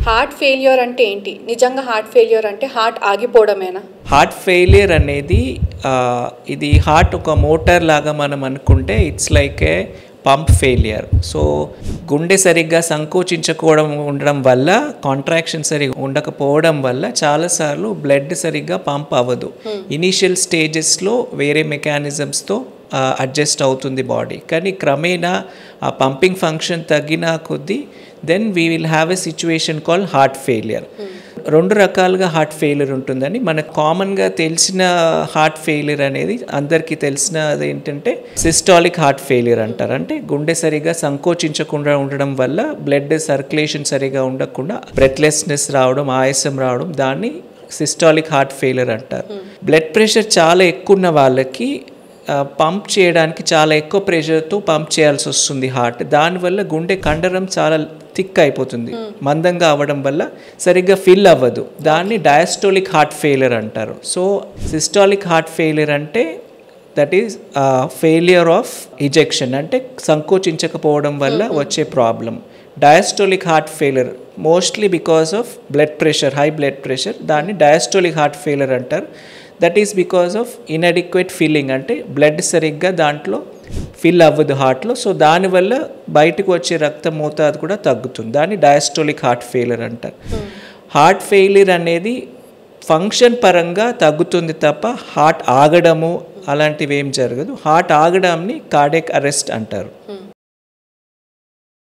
Heart failure అంటే ఏంటి? నిజంగా హార్ట్ ఫెయిల్యూర్ అంటే హార్ట్ ఆగిపోవడమేనా? హార్ట్ ఫెయిలియర్ అనేది ఇది హార్ట్ ఒక మోటార్ లాగా మనం అనుకుంటే it's like A pump failure. So గుండె సరిగ్గా సంకోచించకపోవడం ఉండడం వల్ల, కాంట్రాక్షన్ సరిగ్గా ఉండకపోవడం వల్ల చాలాసార్లు బ్లడ్ సరిగ్గా పంప్ అవ్వదు. ఇనీషియల్ స్టేజెస్లో వేరే మెకానిజమ్స్తో అడ్జస్ట్ అవుతుంది బాడీ, కానీ క్రమేణా ఆ పంపింగ్ ఫంక్షన్ తగ్గిన కొద్దీ then we will have a situation call heart failure. రెండు రకాలుగా హార్ట్ ఫెయిలియర్ ఉంటుందని మనకు కామన్గా తెలిసిన హార్ట్ ఫెయిలియర్ అనేది అందరికీ తెలిసినది ఏంటంటే సిస్టాలిక్ హార్ట్ ఫెయిలియర్ అంటారు. అంటే గుండె సరిగా సంకోచించకుండా ఉండడం వల్ల బ్లడ్ సర్క్యులేషన్ సరిగా ఉండకుండా బ్రెత్లెస్నెస్ రావడం, ఆయాసం రావడం, దాన్ని సిస్టాలిక్ హార్ట్ ఫెయిలియర్ అంటారు. బ్లడ్ ప్రెషర్ చాలా ఎక్కువ ఉన్న వాళ్ళకి పంప్ చేయడానికి చాలా ఎక్కువ ప్రెషర్తో పంప్ చేయాల్సి వస్తుంది హార్ట్. దానివల్ల గుండె కండరం చాలా థిక్ అయిపోతుంది, మందంగా అవ్వడం వల్ల సరిగ్గా ఫిల్ అవ్వదు. దాన్ని డయాస్టోలిక్ హార్ట్ ఫెయిలియర్ అంటారు. సో సిస్టాలిక్ హార్ట్ ఫెయిలియర్ అంటే that is failure of ejection, అంటే సంకోచించకపోవడం వల్ల వచ్చే problem. Diastolic heart failure mostly because of blood pressure, high blood pressure, దాన్ని డయాస్టోలిక్ హార్ట్ ఫెయిలియర్ అంటారు. That is because of inadequate filling, అంటే blood సరిగ్గా దాంట్లో fill అవ్వదు హార్ట్లో. సో దానివల్ల బయటకు వచ్చే రక్త మోతాదు కూడా తగ్గుతుంది. దాన్ని డయాస్టోలిక్ హార్ట్ ఫెయిలియర్ అంటారు. హార్ట్ ఫెయిలియర్ అనేది ఫంక్షన్ పరంగా తగ్గుతుంది తప్ప హార్ట్ ఆగడము అలాంటివి ఏం జరగదు. హార్ట్ ఆగడాన్ని కార్డియాక్ అరెస్ట్ అంటారు.